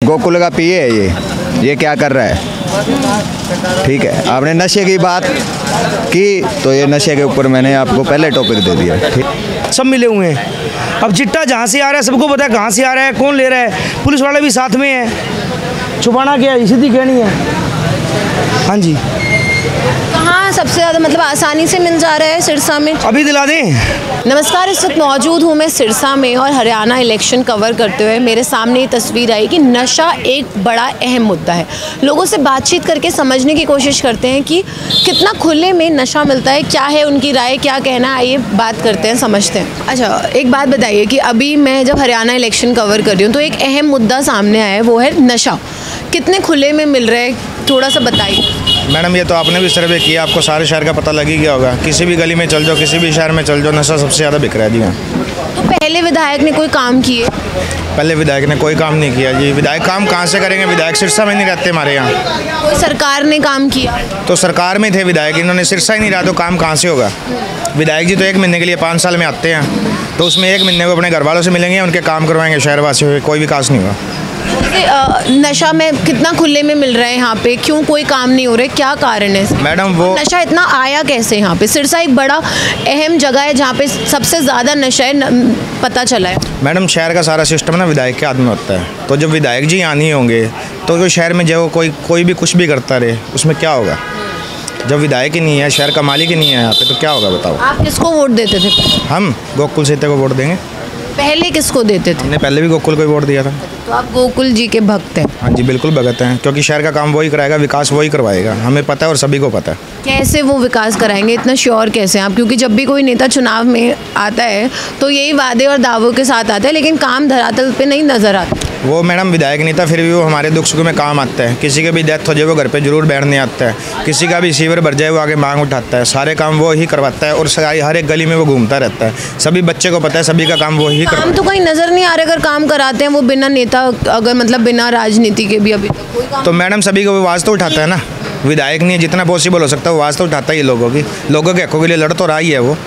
गोकुल का पीए है ये क्या कर रहा है? ठीक है, आपने नशे की बात की तो ये नशे के ऊपर मैंने आपको पहले टॉपिक दे दिया। ठीक, सब मिले हुए हैं। अब चिट्टा जहाँ से आ रहा है सबको पता है कहाँ से आ रहा है, कौन ले रहा है, पुलिस वाले भी साथ में है। छुपाना क्या है, सीधी कहनी है। हाँ जी। कहाँ सबसे ज़्यादा मतलब आसानी से मिल जा रहा है? सिरसा में। अभी दिला दें। नमस्कार, इस वक्त मौजूद हूँ मैं सिरसा में और हरियाणा इलेक्शन कवर करते हुए मेरे सामने ये तस्वीर आई कि नशा एक बड़ा अहम मुद्दा है। लोगों से बातचीत करके समझने की कोशिश करते हैं कि कितना खुले में नशा मिलता है, क्या है उनकी राय, क्या कहना है, आइए बात करते हैं, समझते हैं। अच्छा, एक बात बताइए कि अभी मैं जब हरियाणा इलेक्शन कवर कर रही हूँ तो एक अहम मुद्दा सामने आया है, वो है नशा। कितने खुले में मिल रहा है, थोड़ा सा बताइए। मैडम ये तो आपने भी सर्वे किया, आपको सारे शहर का पता लग ही गया होगा। किसी भी गली में चल जाओ, किसी भी शहर में चल जाओ, नशा सबसे ज़्यादा बिक रहा है जी। तो पहले विधायक ने कोई काम किए? पहले विधायक ने कोई काम नहीं किया जी। विधायक काम कहाँ से करेंगे? विधायक सिरसा में नहीं रहते हमारे यहाँ। कोई सरकार ने काम किया? तो सरकार में थे विधायक, इन्होंने सिरसा ही नहीं रहा तो काम कहाँ से होगा? विधायक जी तो 1 महीने के लिए 5 साल में आते हैं, तो उसमें 1 महीने को अपने घर वालों से मिलेंगे, उनके काम करवाएंगे शहरवासियों से, कोई विकास नहीं हुआ। नशा में कितना खुले में मिल रहा है यहाँ पे, क्यों कोई काम नहीं हो रहा है, क्या कारण है मैडम? वो नशा इतना आया कैसे यहाँ पे? सिरसा एक बड़ा अहम जगह है जहाँ पे सबसे ज़्यादा नशा है, पता चला है। मैडम शहर का सारा सिस्टम ना विधायक के हाथ में होता है, तो जब विधायक जी यहाँ नहीं होंगे तो शहर में जो कोई भी कुछ भी करता रहे उसमें क्या होगा? जब विधायक ही नहीं है, शहर का मालिक ही नहीं है यहाँ पे, तो क्या होगा बताओ? आप किसको वोट देते थे? हम गोकुल सेतिया को वोट देंगे। पहले किसको देते थे? हमने पहले भी गोकुल को वोट दिया था। तो आप गोकुल जी के भक्त हैं? हाँ जी, बिल्कुल भगत हैं, क्योंकि शहर का काम वही कराएगा, विकास वही करवाएगा, हमें पता है और सभी को पता है। कैसे वो विकास कराएंगे, इतना श्योर कैसे हैं आप? क्योंकि जब भी कोई नेता चुनाव में आता है तो यही वादे और दावों के साथ आता है, लेकिन काम धरातल पे नहीं नजर आता। वो मैडम विधायक नहीं था, फिर भी वो हमारे दुख सुख में काम आता है। किसी की भी डेथ हो जाए वो घर पे जरूर बैठने आता है, किसी का भी सीवर भर जाए वो आगे मांग उठाता है, सारे काम वो ही करवाता है और हर एक गली में वो घूमता रहता है। सभी बच्चे को पता है, सभी का काम वो ही करवाता है। तो कहीं नजर नहीं आ रहा, अगर काम कराते हैं वो बिना नेता, अगर मतलब बिना राजनीति के भी अभी तक कोई काम। तो मैडम सभी को आवाज़ तो उठाता है ना, विधायक नहीं है, जितना पॉसिबल हो सकता है वो आवाज़ तो उठाता ही है लोगों के हकों के लिए लड़ तो रहा ही है वो।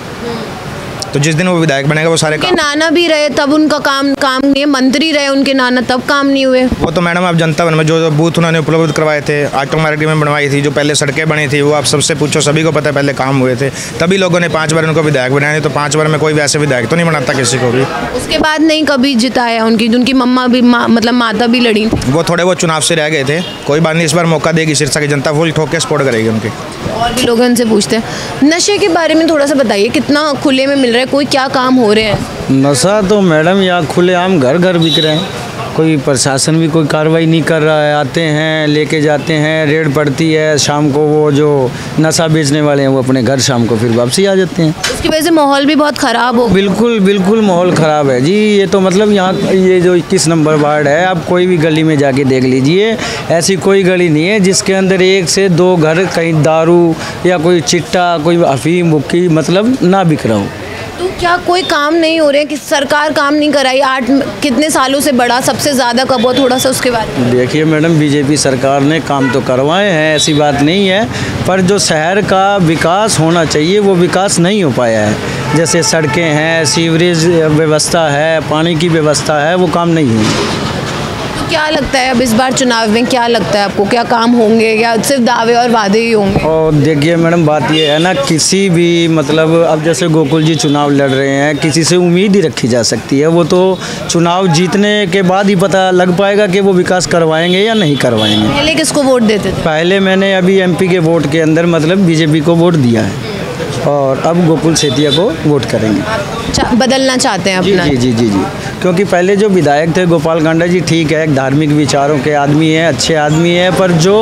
तो जिस दिन वो विधायक बनेगा वो सारे काम। नाना भी रहे तब उनका काम नहीं है, मंत्री रहे उनके नाना तब काम नहीं हुए। वो तो मैडम आप जनता भवन में जो बूथ उन्होंने उपलब्ध करवाए थे, ऑटो मार्केट में बनवाई थी, जो पहले सड़कें बनी थी, वो आप सबसे पूछो, सभी को पता है पहले काम हुए थे, तभी लोगों ने 5 बार उनको विधायक बनाया। तो 5 बार में कोई वैसे विधायक तो नहीं बनाता किसी को भी। उसके बाद नहीं कभी जिताया उनकी मम्मा भी मतलब माता भी लड़ी, वो थोड़े बहुत चुनाव से रह गए थे। कोई बात नहीं, इस बार मौका देगी सिरसा की जनता, फुल ठोक के सपोर्ट करेगी उनकी। और भी लोग उनसे पूछते हैं। नशे के बारे में थोड़ा सा बताइए, कितना खुले में मिल रहा है, कोई क्या काम हो रहे हैं? नशा तो मैडम यहाँ खुलेआम घर घर बिक रहे हैं, कोई प्रशासन भी कोई कार्रवाई नहीं कर रहा है। आते हैं, लेके जाते हैं, रेड पड़ती है, शाम को वो जो नशा बेचने वाले हैं वो अपने घर शाम को फिर वापसी आ जाते हैं। उसकी वजह से माहौल भी बहुत ख़राब हो। बिल्कुल बिल्कुल माहौल ख़राब है जी। ये तो मतलब यहाँ ये जो 21 नंबर वार्ड है, आप कोई भी गली में जाके देख लीजिए, ऐसी कोई गली नहीं है जिसके अंदर 1 से 2 घर कहीं दारू या कोई चिट्टा, कोई अफीम मुक्की मतलब ना बिक रहा हो। तो क्या कोई काम नहीं हो रहे हैं कि सरकार काम नहीं कराई? 8 कितने सालों से बढ़ा, सबसे ज़्यादा कब हुआ, थोड़ा सा उसके बारे में देखिए मैडम, बीजेपी सरकार ने काम तो करवाए हैं, ऐसी बात नहीं है, पर जो शहर का विकास होना चाहिए वो विकास नहीं हो पाया है। जैसे सड़कें हैं, सीवरेज व्यवस्था है, पानी की व्यवस्था है, वो काम नहीं है। तो क्या लगता है अब इस बार चुनाव में, क्या लगता है आपको, क्या काम होंगे या सिर्फ दावे और वादे ही होंगे? और देखिए मैडम, बात ये है ना, किसी भी मतलब अब जैसे गोकुल जी चुनाव लड़ रहे हैं, किसी से उम्मीद ही रखी जा सकती है। वो तो चुनाव जीतने के बाद ही पता लग पाएगा कि वो विकास करवाएंगे या नहीं करवाएंगे। पहले किसको वोट देते थे? पहले मैंने अभी MP के वोट के अंदर मतलब बीजेपी को वोट दिया है और अब गोकुल सेतिया को वोट करेंगे। बदलना चाहते हैं अपना? जी, क्योंकि पहले जो विधायक थे गोपाल कांडा जी, ठीक है, धार्मिक विचारों के आदमी हैं, अच्छे आदमी हैं, पर जो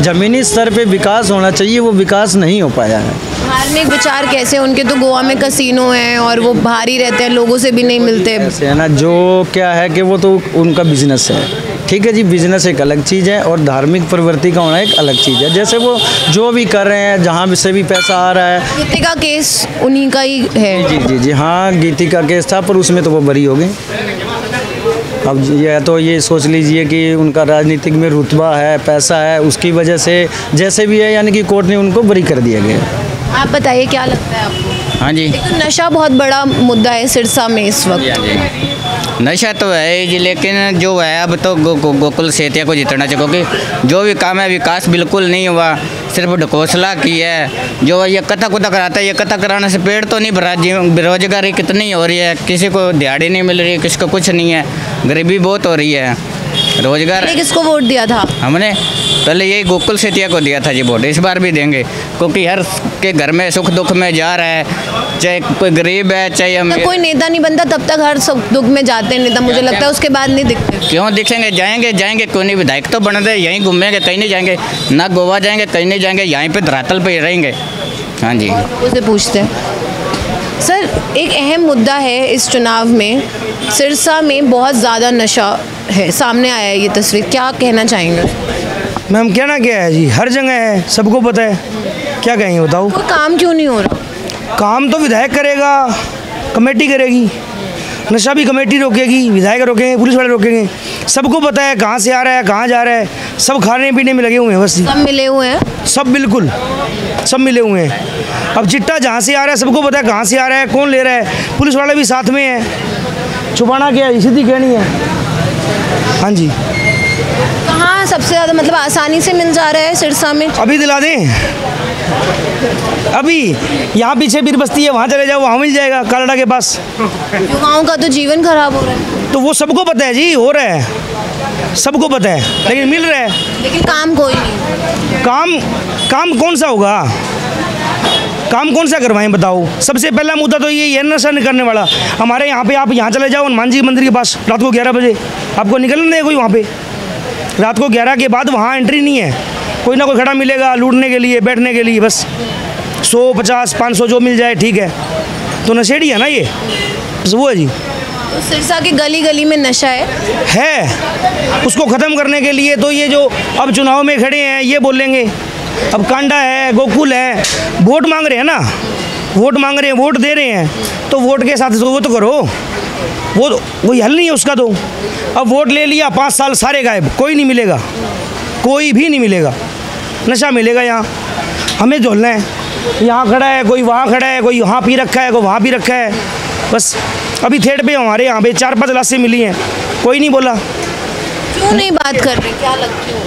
ज़मीनी स्तर पे विकास होना चाहिए वो विकास नहीं हो पाया है। धार्मिक विचार कैसे? उनके तो गोवा में कसिनो हैं और वो बाहर ही रहते हैं, लोगों से भी नहीं मिलते। ऐसे है ना, जो क्या है कि वो तो उनका बिजनेस है, ठीक है जी, बिजनेस एक अलग चीज़ है और धार्मिक प्रवृत्ति का होना एक अलग चीज़ है। जैसे वो जो भी कर रहे हैं, जहाँ से भी पैसा आ रहा है। गीतिका केस उन्हीं का ही है? जी, हाँ, गीतिका केस था, पर उसमें तो वो बरी हो गई। अब ये तो ये सोच लीजिए कि उनका राजनीतिक में रुतबा है, पैसा है, उसकी वजह से जैसे भी है, यानी कि कोर्ट ने उनको बरी कर दिया गया। आप बताइए क्या लगता है आपको? हाँ जी, नशा बहुत बड़ा मुद्दा है सिरसा में इस वक्त। नशा तो है जी, लेकिन जो है अब तो गोकुल सेतिया को जितना चाहिए, क्योंकि जो भी काम है विकास बिल्कुल नहीं हुआ, सिर्फ ढकोसला की है। जो ये कथा कुता कराता है, ये कथा कराने से पेड़ तो नहीं भरा, बेरोजगारी कितनी हो रही है, किसी को दिहाड़ी नहीं मिल रही है, किसी को कुछ नहीं है, गरीबी बहुत हो रही है। रोजगार किसको वोट दिया था? हमने पहले यही गोकुल सेतिया को दिया था जी वोट, इस बार भी देंगे, क्योंकि हर के घर में सुख दुख में जा रहा है, चाहे कोई गरीब है चाहे हम। कोई नेता नहीं बनता तब तक हर सुख दुख में जाते हैं नेता, मुझे लगता है उसके बाद नहीं दिखते। क्यों दिखेंगे, जाएंगे क्यों नहीं, विधायक तो बन रहे, यहीं घूमेंगे, कहीं नहीं जाएंगे, ना गोवा जाएंगे, कहीं नहीं जाएंगे, यहीं पे धरातल पे रहेंगे। हाँ जी, उसे पूछते हैं सर, एक अहम मुद्दा है इस चुनाव में, सिरसा में बहुत ज़्यादा नशा है, सामने आया है ये तस्वीर, क्या कहना चाहेंगे? मैम कहना क्या है जी, हर जगह है, सबको पता है, क्या कहेंगे बताओ? कोई काम क्यों नहीं हो रहा? काम तो विधायक करेगा, कमेटी करेगी, नशा भी कमेटी रोकेगी, विधायक रोकेंगे, पुलिस वाले रोकेंगे, सबको पता है कहाँ से आ रहा है, कहाँ जा रहा है, सब खाने पीने में लगे हुए हैं बस। सब मिले हुए हैं, सब बिल्कुल सब मिले हुए हैं। अब चिट्टा जहाँ से आ रहा है सबको पता है कहाँ से आ रहा है, कौन ले रहा है, पुलिस वाले भी साथ में है, छुपाना क्या है, सीधी कहनी है। हाँ जी, कहाँ सबसे ज़्यादा मतलब आसानी से मिल जा रहा है सिरसा में? अभी दिला दें, अभी यहाँ पीछे बीर बस्ती है, वहाँ चले जाओ, वहाँ मिल जाएगा कालड़ा के पास। युवाओं का तो जीवन खराब हो रहा है। तो वो सबको पता है जी, हो रहा है, सबको पता है, लेकिन मिल रहा है। लेकिन काम कोई नहीं। काम कौन सा होगा, काम कौन सा करवाएं बताओ? सबसे पहला मुद्दा तो ये है नशा नहीं करने वाला। हमारे यहाँ पे आप यहाँ चले जाओ हनुमान जी मंदिर के पास, रात को 11 बजे आपको निकलना नहीं है कोई वहाँ पे, रात को 11 के बाद वहाँ एंट्री नहीं है, कोई ना कोई खड़ा मिलेगा लूटने के लिए, बैठने के लिए, बस 100 50 500 जो मिल जाए ठीक है। तो नशेड़ी है ना ये, बस वो है जी। तो सिरसा के गली गली में नशा है, उसको ख़त्म करने के लिए तो ये जो अब चुनाव में खड़े हैं ये बोलेंगे, अब कांडा है, गोकुल है, वोट मांग रहे हैं ना, वोट मांग रहे हैं, वोट दे रहे हैं, तो वोट के साथ वो तो करो, वो कोई हल नहीं है उसका। तो अब वोट ले लिया, 5 साल सारे गायब, कोई नहीं मिलेगा, कोई भी नहीं मिलेगा, नशा मिलेगा यहाँ। हमें झोलना है, यहाँ खड़ा है कोई, वहाँ खड़ा है कोई, यहाँ पी रखा है कोई, वहाँ पी रखा है, बस। अभी थिएटर पे हमारे यहाँ पे 4-5 लाशें मिली हैं, कोई नहीं बोला। क्यों नहीं बात कर रहे, क्या लगता है?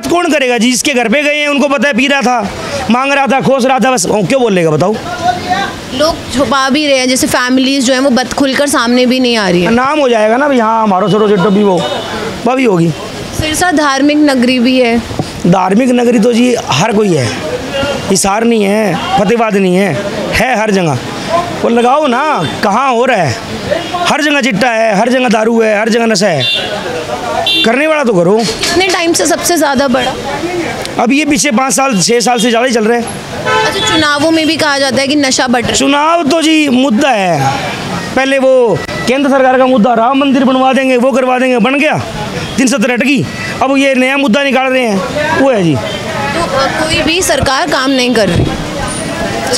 कौन करेगा जी? जिसके घर पे गए हैं उनको पता है, पी रहा था, मांग रहा था, खोस रहा था, बस क्यों बोलेगा बताओ? लोग छुपा भी रहे हैं, जैसे फैमिलीज जो हैं वो बत खुलकर सामने भी नहीं आ रही है। नाम हो जाएगा ना भाई, हाँ हमारा छोटो चिट्टो भी वो भी होगी। सिरसा धार्मिक नगरी भी है। धार्मिक नगरी तो जी हर कोई है, हिसार नहीं है, फतेहाबाद नहीं है हर जगह। वो लगाओ ना, कहाँ हो रहा है, हर जगह चिट्टा है, हर जगह दारू है, हर जगह नशा है, करने वाला तो करो। कितने टाइम से सबसे ज़्यादा बढ़ा? अब ये पीछे 5 साल 6 साल से ज़्यादा ही चल रहा है। अच्छा, चुनावों में भी कहा जाता है कि नशा बढ़ रहा है। चुनाव तो जी मुद्दा है, पहले वो केंद्र सरकार का मुद्दा, राम मंदिर बनवा देंगे, वो करवा देंगे, बन गया, 370 अटकी, अब ये नया मुद्दा निकाल रहे हैं, वो है जी। तो कोई भी सरकार काम नहीं कर रही।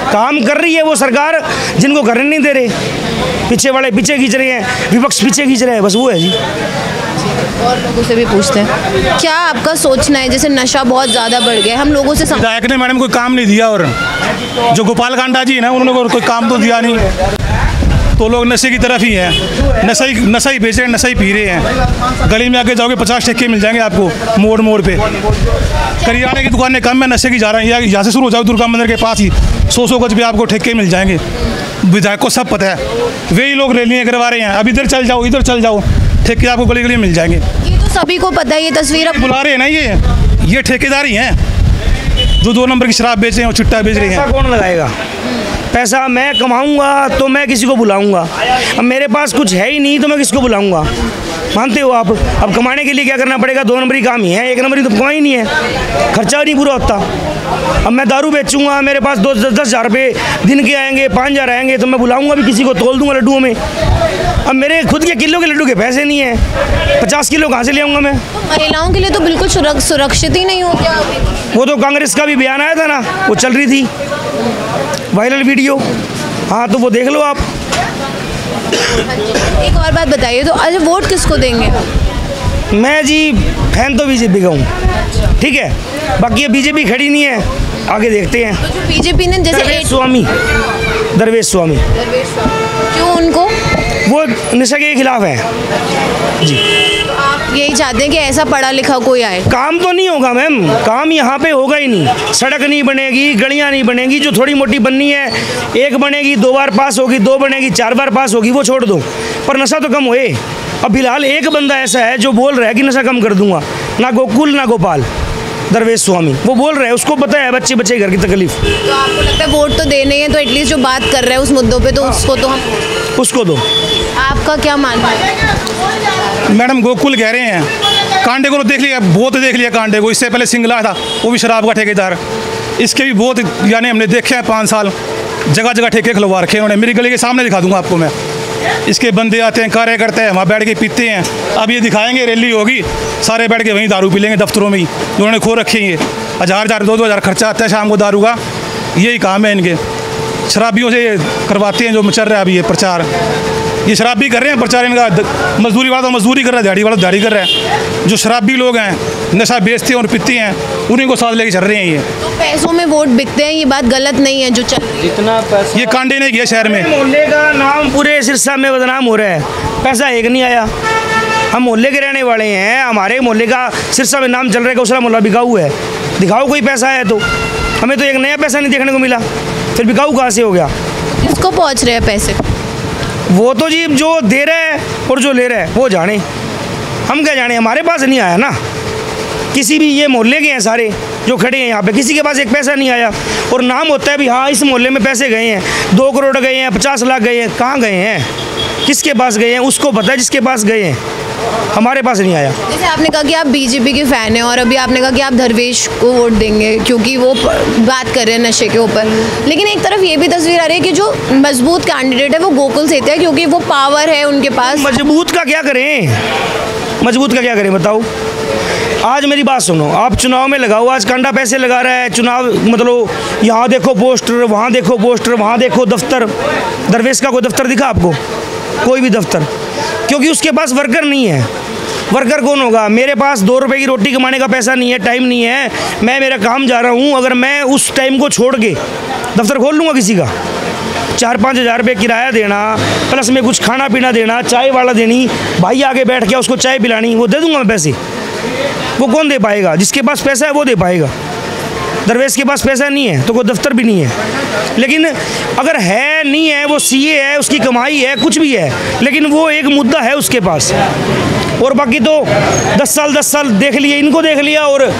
काम कर रही है वो सरकार, जिनको करने नहीं दे रहे, पीछे वाले पीछे खींच रहे हैं, विपक्ष पीछे खींच रहे हैं, बस वो है जी। और लोगों से भी पूछते हैं, क्या आपका सोचना है, जैसे नशा बहुत ज़्यादा बढ़ गया, हम लोगों से विधायक ने मैडम कोई काम नहीं दिया, और जो गोपाल कांडा जी है ना, उन्होंने कोई काम तो दिया नहीं, तो लोग नशे की तरफ ही हैं, नशा ही बेच रहे हैं, नशा ही पी रहे हैं। गली में आके जाओगे 50 ठेके मिल जाएंगे आपको, मोड़ पे। करियाने की दुकानें कम है, नशे की जा रही है, यहाँ से शुरू हो जाओ दुर्गा मंदिर के पास ही 100 गज पे आपको ठेके मिल जाएंगे। विधायक को सब पता है, वे ही लोग रैलियाँ करवा रहे हैं, अब इधर चल जाओ, ठेके आपको गली गली मिल जाएंगे। ये तो सभी को पता है, ये तस्वीर अब बुला रहे हैं ना, ये ठेकेदार ही हैं जो 2 नंबर की शराब बेच रहे हैं और चिट्टा बेच रहे हैं। पैसा कौन लगाएगा? पैसा मैं कमाऊंगा तो मैं किसी को बुलाऊंगा, अब मेरे पास कुछ है ही नहीं तो मैं किसको बुलाऊंगा? मानते हो आप? अब कमाने के लिए क्या करना पड़ेगा? 2 नंबरी काम ही है, 1 नंबरी तो कमा ही नहीं है, खर्चा नहीं पूरा होता। अब मैं दारू बेचूंगा, मेरे पास 10 हज़ार रुपये दिन के आएंगे, 5 हज़ार आएंगे, तो मैं बुलाऊंगा भी किसी को, तोल दूंगा लड्डुओं में। अब मेरे खुद के किलो के लड्डू के पैसे नहीं है, 50 किलो कहाँ से ले आऊँगा मैं? महिलाओं के लिए तो बिल्कुल सुरक्षित ही नहीं हो गया अभी। वो तो कांग्रेस का भी बयान आया था ना, वो चल रही थी वायरल वीडियो, हाँ तो वो देख लो आप। एक और बात बताइए, तो अच्छा वोट किसको देंगे? मैं जी फैन तो बीजेपी का हूँ, ठीक है, बाकी ये बीजेपी खड़ी नहीं है, आगे देखते हैं। तो बीजेपी ने जैसे दरवेश स्वामी क्यों उनको? वो नशे के खिलाफ है जी। यही चाहते हैं कि ऐसा पढ़ा लिखा कोई आए। काम तो नहीं होगा मैम, काम यहाँ पे होगा ही नहीं। सड़क नहीं बनेगी, गलियाँ नहीं बनेगी, जो थोड़ी मोटी बननी है, एक बनेगी 2 बार पास होगी, 2 बनेगी 4 बार पास होगी, वो छोड़ दो, पर नशा तो कम होए। अब फिलहाल एक बंदा ऐसा है जो बोल रहा है कि नशा कम कर दूंगा, ना गोकुल ना गोपाल, दरवेश स्वामी, वो बोल रहे हैं, उसको पता है बच्चे घर की तकलीफ। तो आपको लगता है वोट तो देने हैं, तो एटलीस्ट जो बात कर रहे हैं उस मुद्दों पे, तो उसको तो हम उसको दो। आपका क्या मानना है? मैडम गोकुल कह रहे हैं, कांडे को तो देख लिया, बहुत देख लिया कांडे को। इससे पहले सिंगला था, वो भी शराब का ठेकेदार, इसके भी बहुत यानी हमने देखे हैं 5 साल जगह जगह ठेके खुलवा रखे उन्होंने। मेरी गली के सामने दिखा दूंगा आपको मैं, इसके बंदे आते हैं, कार्य करते हैं, वहाँ बैठ के पीते हैं। अब ये दिखाएंगे, रैली होगी, सारे बैठ के वहीं दारू पी लेंगे दफ्तरों में ही, उन्होंने खो रखे हैं। 1000 2 हज़ार खर्चा आता है शाम को दारू का, यही काम है इनके। शराबियों से करवाते हैं जो चल रहा है अभी ये प्रचार, ये शराबी कर रहे हैं प्रचार इनका। मजदूरी वाला तो मजदूरी कर रहा है, दिहाड़ी वाला दिहाड़ी कर रहा है। जो शराबी लोग हैं, नशा बेचते हैं और पीते हैं, उन्हीं को साथ लेके चल रहे हैं ये। तो पैसों में वोट बिकते हैं, ये बात गलत नहीं है जो चल रही है। जितना पैसा ये कांडे ने किया शहर में, मोहल्ले का नाम पूरे सिरसा में बदनाम हो रहा है, पैसा एक नहीं आया। हम मोहल्ले के रहने वाले हैं, हमारे मोहल्ले का सिरसा में नाम चल रहा है, कौशला मोहल्ला बिकाऊ है। दिखाओ कोई पैसा है तो, हमें तो एक नया पैसा नहीं देखने को मिला, फिर बिकाऊ कहाँ से हो गया? किसको पहुँच रहे हैं पैसे? वो तो जी जो दे रहा है और जो ले रहा है वो जाने, हम क्या जाने, हमारे पास नहीं आया ना। किसी भी ये मोहल्ले के हैं सारे जो खड़े हैं यहाँ पे, किसी के पास एक पैसा नहीं आया। और नाम होता है भी हाँ इस मोहल्ले में पैसे गए हैं, 2 करोड़ गए हैं, 50 लाख गए हैं, कहाँ गए हैं, किसके पास गए हैं, उसको पता है जिसके पास गए हैं, हमारे पास नहीं आया। जैसे आपने कहा कि आप बीजेपी के फ़ैन हैं, और अभी आपने कहा कि आप धरवेश को वोट देंगे क्योंकि वो बात कर रहे हैं नशे के ऊपर, लेकिन एक तरफ ये भी तस्वीर आ रही है कि जो मजबूत कैंडिडेट है वो गोकुल सेतिया है, क्योंकि वो पावर है उनके पास। मजबूत का क्या करें, मजबूत का क्या करें बताओ? आज मेरी बात सुनो, आप चुनाव में लगाओ, आज कांडा पैसे लगा रहा है चुनाव, मतलब यहाँ देखो पोस्टर, वहाँ देखो पोस्टर, वहाँ देखो दफ्तर। दरवेश का कोई दफ्तर दिखा आपको? कोई भी दफ्तर, क्योंकि उसके पास वर्कर नहीं है। वर्कर कौन होगा? मेरे पास 2 रुपए की रोटी कमाने का पैसा नहीं है, टाइम नहीं है, मैं मेरा काम जा रहा हूँ, अगर मैं उस टाइम को छोड़ के दफ्तर खोल लूँगा किसी का, 4-5 हज़ार रुपये किराया देना, प्लस में कुछ खाना पीना देना, चाय वाला देनी, भाई आगे बैठ के उसको चाय पिलानी, वो दे दूँगा मैं पैसे? वो कौन दे पाएगा? जिसके पास पैसा है वो दे पाएगा। दरवेश के पास पैसा नहीं है तो कोई दफ्तर भी नहीं है। लेकिन अगर है नहीं है, वो सीए है, उसकी कमाई है, कुछ भी है, लेकिन वो एक मुद्दा है उसके पास। और बाकी तो 10 साल देख लिए, इनको देख लिया और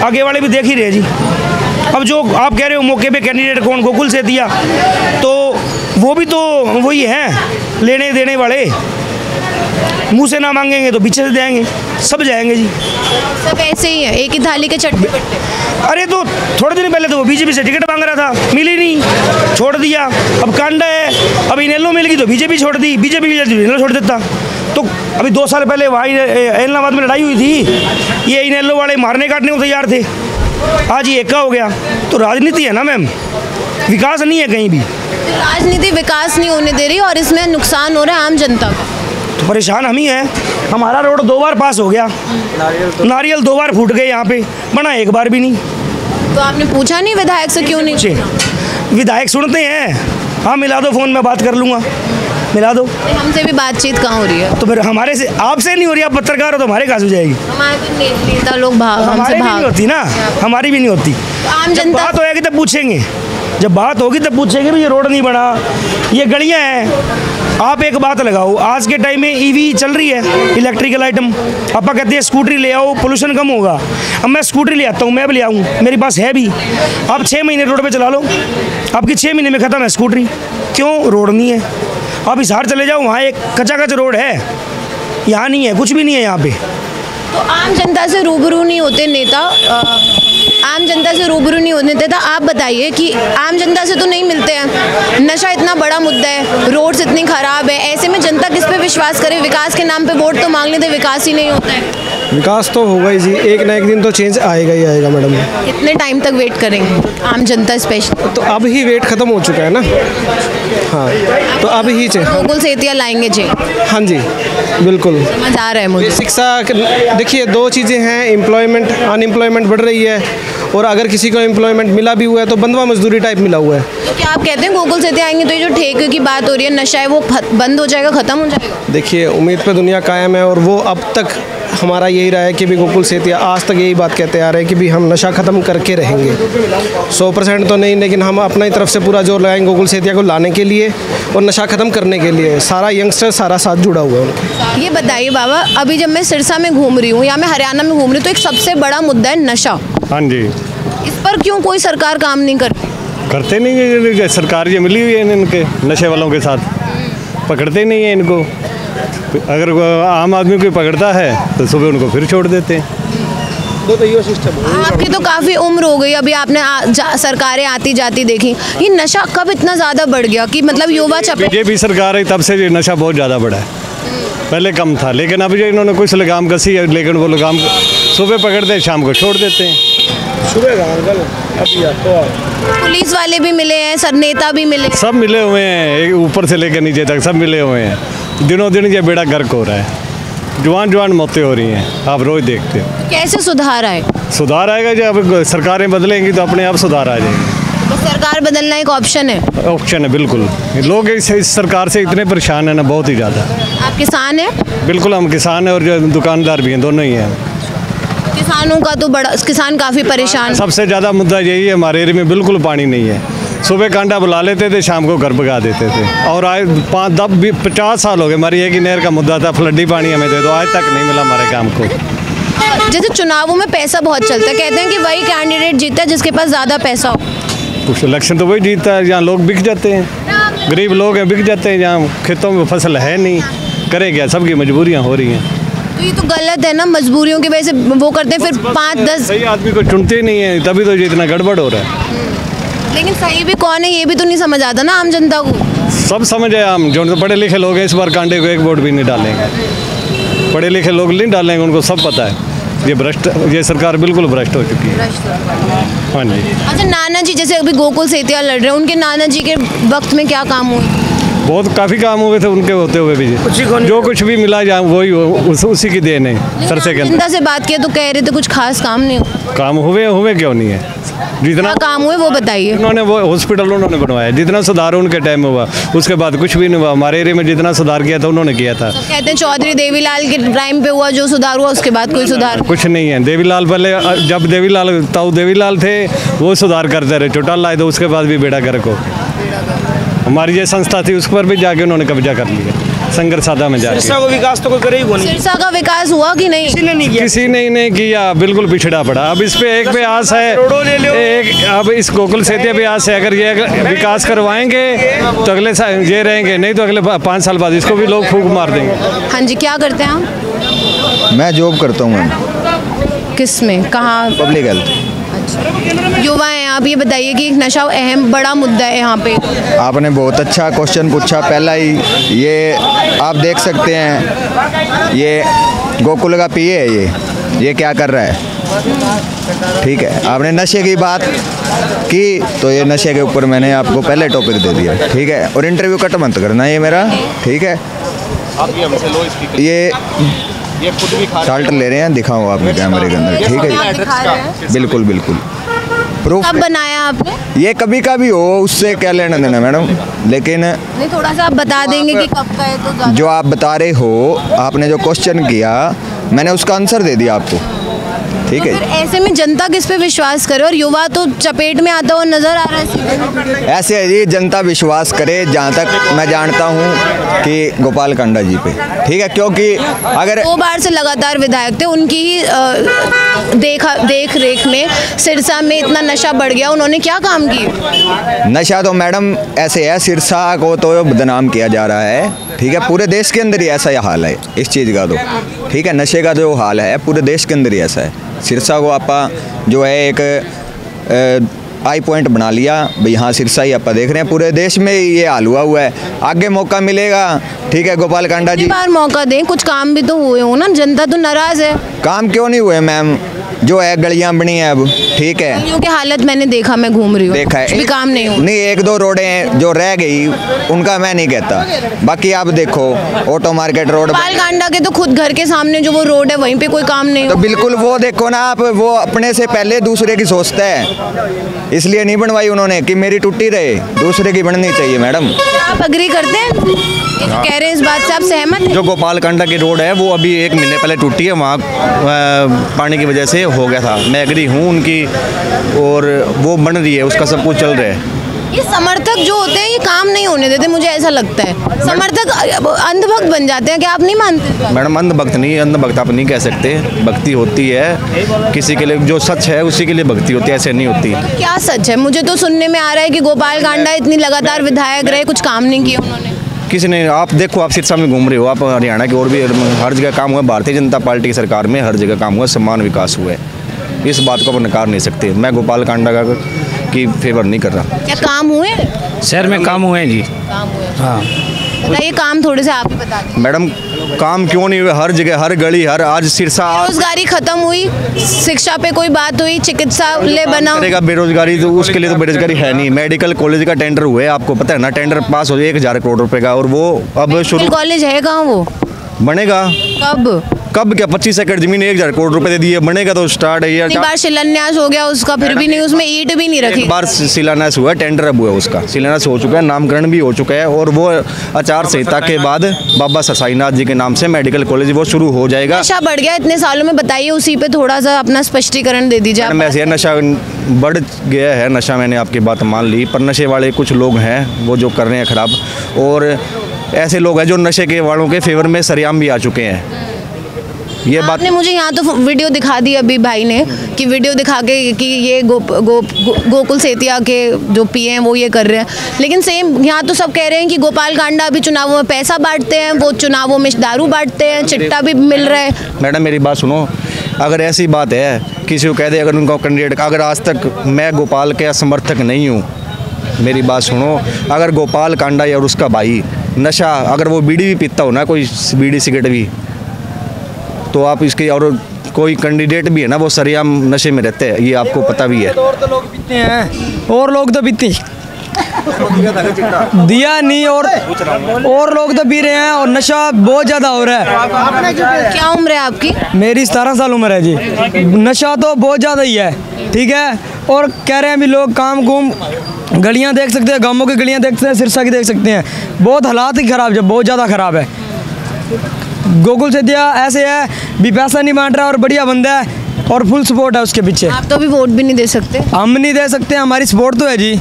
आगे वाले भी देख ही रहे जी। अब जो आप कह रहे हो मौके पे कैंडिडेट कौन, गोकुल सेतिया, तो वो भी तो वही है लेने देने वाले, मुंह से ना मांगेंगे तो पीछे से जाएंगे, सब जाएंगे जी। सब ऐसे ही है, एक ही थाली के चट्टे बट्टे। अरे तो थोड़े दिन पहले तो वो बीजेपी से टिकट मांग रहा था, मिली नहीं, छोड़ दिया। अब कांडा है, अब इनेलो मिल गई तो बीजेपी छोड़ दी, बीजेपी मिल जाती तो इनेलो छोड़ देता। तो अभी 2 साल पहले वहाँ इलाहाबाद में लड़ाई हुई थी, ये इनेलो वाले मारने काटने को तैयार थे, आज ये एका हो गया। तो राजनीति है ना मैम, विकास नहीं है कहीं भी। राजनीति विकास नहीं होने दे रही और इसमें नुकसान हो रहा है आम जनता का। तो परेशान हम ही हैं। हमारा रोड 2 बार पास हो गया, नारियल 2 बार फूट गए, यहाँ पे बना 1 बार भी नहीं। तो आपने पूछा नहीं विधायक से क्यों नहीं? विधायक सुनते हैं, हाँ मिला दो फ़ोन में बात कर लूँगा, मिला दो। हमसे भी बातचीत कहाँ हो रही है? तो फिर हमारे से, आपसे नहीं हो रही, आप पत्रकार हो तो हमारे कहाँ से हो जाएगी? हमारे तो नेता लोग हमसे भी नहीं होती ना, हमारी भी नहीं होती। आम जनता बात होगी तब पूछेंगे, जब बात होगी तब पूछेंगे भी ये रोड नहीं बना, ये गलियाँ हैं। आप एक बात लगाओ, आज के टाइम में ईवी चल रही है, इलेक्ट्रिकल आइटम। पापा कहते हैं स्कूटरी ले आओ, पोल्यूशन कम होगा। अब मैं स्कूटरी ले आता हूँ, मैं भी ले आऊँ, मेरे पास है भी। आप 6 महीने रोड पे चला लो, आपकी 6 महीने में ख़त्म है स्कूटरी। क्यों? रोड नहीं है। आप हिसार चले जाओ, वहाँ एक कच्चा रोड है, यहाँ नहीं है, कुछ भी नहीं है यहाँ पे। तो आम जनता से रूबरू नहीं होते नेता, आम जनता से रूबरू नहीं होने देता। आप बताइए कि आम जनता से तो नहीं मिलते हैं, नशा इतना बड़ा मुद्दा है, रोड्स इतनी ख़राब है, ऐसे में जनता किस पे विश्वास करे? विकास के नाम पे वोट तो मांग लेते, विकास ही नहीं होता है। विकास तो होगा ही जी, एक ना एक दिन तो चेंज आएगा ही आएगा मैडम। कितने टाइम तक वेट करेंगे आम जनता स्पेशल? तो अब ही वेट ख़त्म हो चुका है ना। हाँ, तो अब ही गोकुल सेतिया लाएंगे जी? हाँ जी बिल्कुल, समझ आ रहा है मुझे। शिक्षा देखिए, 2 चीज़ें हैं, एम्प्लॉयमेंट, अनएम्प्लॉयमेंट बढ़ रही है और अगर किसी को एम्प्लॉयमेंट मिला भी हुआ है तो बंधुआ मजदूरी टाइप मिला हुआ है। तो क्या आप कहते हैं गोकुल सेतिया आएंगे तो ये जो ठेके की बात हो रही है, नशा है, वो बंद हो जाएगा, ख़त्म हो जाएगा? देखिए, उम्मीद पे दुनिया कायम है और वो अब तक हमारा यही रहा है कि भी गोकुल सेतिया आज तक यही बात कहते आ रहे हैं कि भी हम नशा ख़त्म करके रहेंगे। 100% तो नहीं, लेकिन हम अपनी तरफ से पूरा जोर लगाएंगे गोकुल सेतिया को लाने के लिए और नशा ख़त्म करने के लिए। सारा यंगस्टर सारा साथ जुड़ा हुआ है उनके। ये बताइए बाबा, अभी जब मैं सिरसा में घूम रही हूँ या मैं हरियाणा में घूम रही हूँ तो एक सबसे बड़ा मुद्दा है नशा। हाँ जी। इस पर क्यों कोई सरकार काम नहीं करती? करते नहीं है, सरकार ये मिली हुई है इनके नशे वालों के साथ, पकड़ते नहीं है इनको। अगर आम आदमी कोई पकड़ता है तो सुबह उनको फिर छोड़ देते हैं। आपकी तो काफ़ी उम्र हो गई, अभी आपने सरकारें आती जाती देखी, ये नशा कब इतना ज़्यादा बढ़ गया कि मतलब युवा चपेट? बीजेपी सरकार है तब से ये नशा बहुत ज़्यादा बढ़ा है। पहले कम था, लेकिन अब जो इन्होंने कुछ लगाम कसी है, लेकिन वो लगाम सुबह पकड़ते हैं, शाम को छोड़ देते हैं। पुलिस वाले भी मिले हैं, सर नेता भी मिले, सब मिले हुए हैं, ऊपर से लेकर नीचे तक सब मिले हुए हैं। दिनों दिन ये बेड़ा गर्क हो रहा है, जवान मौतें हो रही हैं, आप रोज देखते हो। कैसे सुधार आए? सुधार आएगा जब सरकारें बदलेंगी तो अपने आप सुधार आ जाएगी। तो सरकार बदलना एक ऑप्शन है? ऑप्शन है, बिल्कुल। लोग इस सरकार से इतने परेशान हैं ना, बहुत ही ज़्यादा। आप किसान हैं? बिल्कुल, हम किसान हैं और जो दुकानदार भी हैं, दोनों ही हैं। किसानों का तो बड़ा, किसान काफ़ी परेशान। सबसे ज़्यादा मुद्दा यही है, हमारे एरिया में बिल्कुल पानी नहीं है। सुबह कांडा बुला लेते थे, शाम को घर भगा देते थे। और आज 50 साल हो गए, हमारी एक ही नहर का मुद्दा था, फ्लडी पानी हमें दे दो, आज तक नहीं मिला हमारे काम को। जैसे चुनावों में पैसा बहुत चलता है, कहते हैं कि वही कैंडिडेट जीता है जिसके पास ज़्यादा पैसा हो। कुछ इलेक्शन तो वही जीतता है जहाँ लोग बिक जाते हैं, गरीब लोग हैं बिक जाते हैं, जहाँ खेतों में फसल है नहीं, करें क्या, सबकी मजबूरियाँ हो रही हैं। तो ये तो गलत है ना, मजबूरियों की वजह से वो करते हैं, फिर 5-10 सही आदमी को चुनते ही नहीं है, तभी तो ये इतना गड़बड़ हो रहा है। लेकिन सही भी कौन है ये भी तो नहीं समझ आता ना आम जनता को। सब समझ है, हम जो पढ़े लिखे लोग हैं इस बार कांडे को एक वोट भी नहीं डालेंगे। पढ़े लिखे लोग नहीं डालेंगे, उनको सब पता है ये सरकार बिल्कुल भ्रष्ट हो चुकी है। हाँ जी। अच्छा, नाना जी जैसे अभी गोकुल सेतिया लड़ रहे हैं, उनके नाना जी के वक्त में क्या काम हुए? बहुत काफ़ी काम हुए थे उनके होते हुए भी, जो कुछ भी मिला जहाँ वही उसी की देन है। सरसे के जनता से बात किया तो कह रहे थे कुछ खास काम नहीं हुआ। काम हुए क्यों नहीं है? जितना काम हुए वो बताइए। उन्होंने वो हॉस्पिटल उन्होंने बनवाया, जितना सुधार उनके टाइम में हुआ उसके बाद कुछ भी नहीं हुआ। हमारे एरिया में जितना सुधार किया था उन्होंने किया था। कहते हैं चौधरी देवीलाल के टाइम पे हुआ जो सुधार हुआ, उसके बाद कोई सुधार कुछ नहीं है। देवीलाल पहले, जब ताऊ देवीलाल थे वो सुधार करते रहे, चौटाला आए तो उसके बाद भी बेड़ा गर्क हो। हमारी ये संस्था थी उस पर भी जाके उन्होंने कब्जा कर लिया, संगर सादा में जाके। सिरसा का विकास तो कोई करे ही नहीं। सिरसा का विकास हुआ कि नहीं? किसी ने नहीं किया, बिल्कुल पिछड़ा पड़ा। अब इस पे एक पे आस है, अब इस गोकुल सेतिया पे आस है, अगर ये विकास करवाएंगे तो अगले साल ये रहेंगे, नहीं तो अगले 5 साल बाद इसको भी लोग फूंक मार देंगे। हाँ जी, क्या करते हैं आप? मैं जॉब करता हूँ। किस में, कहाँ? Public health. युवा हैं आप, ये बताइए कि नशा अहम बड़ा मुद्दा है यहाँ पे। आपने बहुत अच्छा क्वेश्चन पूछा। पहला ही ये आप देख सकते हैं, ये गोकुल का पीए है, ये क्या कर रहा है? ठीक है, आपने नशे की बात की तो ये नशे के ऊपर मैंने आपको पहले टॉपिक दे दिया। ठीक है, और इंटरव्यू कट मत करना ये मेरा। ठीक है, ये साल्ट ले रहे हैं, दिखाओ आपके कैमरे के अंदर। ठीक है, बिल्कुल बिल्कुल प्रूफ। कब बनाया आपने? ये कभी का भी हो, उससे क्या लेना देना मैडम, लेकिन नहीं थोड़ा सा आप बता देंगे कि कब का है तो जो आप बता रहे हो, आपने जो क्वेश्चन किया मैंने उसका आंसर दे दिया आपको। ठीक है, तो फिर ऐसे में जनता किस पे विश्वास करे, और युवा तो चपेट में आता हुआ नजर आ रहा है। ऐसे ही जनता विश्वास करे, जहाँ तक मैं जानता हूँ कि गोपाल कांडा जी पे। ठीक है, क्योंकि अगर 2 बार से लगातार विधायक थे, उनकी ही देख रेख में सिरसा में इतना नशा बढ़ गया, उन्होंने क्या काम किया? नशा तो मैडम ऐसे है, सिरसा को तो बदनाम किया जा रहा है। ठीक है, पूरे देश के अंदर ही ऐसा ही हाल है इस चीज़ का। तो ठीक है, नशे का जो हाल है पूरे देश के अंदर ही ऐसा है। सिरसा को आप जो है एक आई पॉइंट बना लिया भाई, हाँ सिरसा ही आप देख रहे हैं, पूरे देश में ये हाल हुआ है। आगे मौका मिलेगा। ठीक है, गोपाल कांडा जी बार मौका दें, कुछ काम भी तो हुए हो ना, जनता तो नाराज़ है। काम क्यों नहीं हुए मैम? जो है गलियां बनी है अब, ठीक है। गलियों की हालत मैंने देखा, मैं घूम रही हूँ, देखा है, कुछ भी काम नहीं हुआ। नहीं, एक दो रोडें जो रह गई उनका मैं नहीं कहता, बाकी आप देखो ऑटो मार्केट रोड, गोपालकांडा के तो खुद घर के सामने जो वो रोड है वहीं पे कोई काम नहीं तो हुआ। बिल्कुल वो देखो ना आप, वो अपने से पहले दूसरे की सोचता है, इसलिए नहीं बनवाई उन्होंने कि मेरी टूटी रहे, दूसरे की बननी चाहिए मैडम। आप अग्री करते हैं, ये जो कह रहे हैं इस बात से आप सहमत हैं? जो गोपालकांडा की रोड है वो अभी 1 महीने पहले टूटी है, वहाँ पानी की वजह से हो गया था। मैं एग्री हूँ उनकी, और वो बन रही है, उसका सब कुछ चल रहा है। ये समर्थक जो होते हैं ये काम नहीं होने देते, मुझे ऐसा लगता है। समर्थक अंधभक्त बन जाते हैं, क्या आप नहीं मानते? मैडम अंधभक्त नहीं, अंधभक्त आप नहीं कह सकते। भक्ति होती है किसी के लिए, जो सच है उसी के लिए भक्ति होती है, ऐसे नहीं होती। क्या सच है? मुझे तो सुनने में आ रहा है कि गोपालकांडा इतनी लगातार विधायक रहे, कुछ काम नहीं किया उन्होंने। किसी ने, आप देखो, आप सिरसा में घूम रहे हो, आप हरियाणा की और भी हर जगह काम हुआ, भारतीय जनता पार्टी की सरकार में हर जगह काम हुआ, समान विकास हुआ है, इस बात को आप नकार नहीं सकते। मैं गोपालकांडा का की फेवर नहीं कर रहा। क्या काम हुए शहर में? काम हुए हैं जी। काम हुए, हाँ बताइए काम थोड़े से आप ही बता दीजिए। मैडम काम क्यों नहीं हुए? हर जगह, हर गली, हर आज सिरसा बेरोजगारी खत्म हुई, शिक्षा पे कोई बात हुई, चिकित्सालय बना, करेगा बेरोजगारी, तो उसके लिए तो बेरोजगारी है नहीं। मेडिकल कॉलेज का टेंडर हुआ है, आपको पता है ना, टेंडर पास हो जाए 1000 करोड़ रुपए का, और वो अब शुरू कॉलेज है कहाँ वो? बनेगा कब क्या 25 एकड़ जमीन 1000 करोड़ रुपए दे दिए, बनेगा तो स्टार्ट है। एक बार शिलान्यास हो गया उसका, फिर भी नहीं, उसमें ईंट भी नहीं रखी। एक बार शिलान्यास हुआ, टेंडर अब हुआ, उसका शिलान्यास हो चुका है, नामकरण भी हो चुका है, और वो आचार संहिता के बाद बाबा साईनाथ जी के नाम से मेडिकल कॉलेज वो शुरू हो जाएगा। नशा बढ़ गया इतने सालों में, बताइए उसी पे थोड़ा सा अपना स्पष्टीकरण दे दीजिए। ऐसे नशा बढ़ गया है, नशा मैंने आपकी बात मान ली, पर नशे वाले कुछ लोग हैं वो जो कर रहे हैं खराब, और ऐसे लोग हैं जो नशे के वालों के फेवर में सरेआम भी आ चुके हैं। ये बात आपने मुझे यहाँ तो वीडियो दिखा दी अभी भाई ने, कि वीडियो दिखा के कि ये गोकुल सेतिया के जो पीए हैं वो ये कर रहे हैं, लेकिन सेम यहाँ तो सब कह रहे हैं कि गोपालकांडा अभी चुनावों में पैसा बांटते हैं, वो चुनावों में दारू बांटते हैं, चिट्टा भी मिल रहा है। मैडम मेरी बात सुनो, अगर ऐसी बात है, किसी को कह दे अगर उनका कैंडिडेट, अगर आज तक मैं गोपाल के समर्थक नहीं हूँ, मेरी बात सुनो, अगर गोपालकांडा या उसका भाई नशा, अगर वो बीड़ी भी पीता हो ना, कोई बीड़ी सिगरेट भी, तो आप इसके, और कोई कैंडिडेट भी है ना वो सरेआम नशे में रहते हैं, ये आपको पता भी है। और तो लोग पीते हैं, और लोग तो पीते दिया नहीं, और लोग तो पी रहे हैं, और नशा बहुत ज़्यादा हो रहा है। क्या उम्र है आपकी? मेरी 17 साल उम्र है जी। नशा तो बहुत ज़्यादा ही है, ठीक है, और कह रहे हैं अभी लोग काम घूम, गलियां देख सकते हैं, गांवों की गलियां देख सकते हैं, सिरसा की देख सकते हैं, बहुत हालात ही ख़राब है, बहुत ज़्यादा ख़राब है। गोकुल सेतिया ऐसे है भी, पैसा नहीं बांट रहा और बढ़िया बंदा है, और फुल सपोर्ट है उसके पीछे। आप तो अभी वोट भी नहीं दे सकते? हम नहीं दे सकते, हमारी सपोर्ट तो है जी।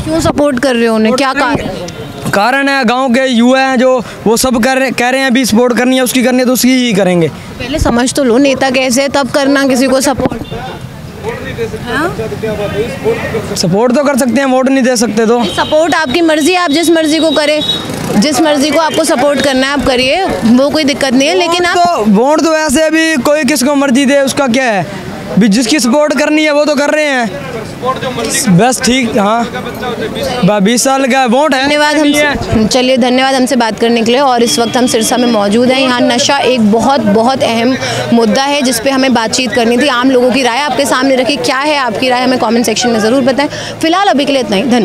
क्यों सपोर्ट कर रहे हो उन्हें, क्या कारण है? गांव के युवा हैं जो वो सब कह रहे हैं अभी सपोर्ट करनी है, उसकी करनी है तो उसकी ही करेंगे। पहले समझ तो लो नेता कैसे है, तब करना किसी को सपोर्ट। सपोर्ट तो कर सकते हैं, वोट नहीं दे सकते तो। सपोर्ट आपकी मर्जी, आप जिस मर्जी को करें, जिस मर्जी को आपको सपोर्ट करना है आप करिए, वो कोई दिक्कत नहीं है, लेकिन आप तो वोट तो ऐसे अभी कोई किसको मर्जी दे, उसका क्या है, भी जिसकी सपोर्ट करनी है वो तो कर रहे हैं बस, ठीक। हाँ 20 साल का वोट है। धन्यवाद हमसे, चलिए धन्यवाद हमसे बात करने के लिए। और इस वक्त हम सिरसा में मौजूद हैं, यहाँ नशा एक बहुत अहम मुद्दा है जिस पे हमें बातचीत करनी थी। आम लोगों की राय आपके सामने रखी, क्या है आपकी राय हमें कमेंट सेक्शन में ज़रूर बताएं। फिलहाल अभी के लिए इतना ही, धन्यवाद।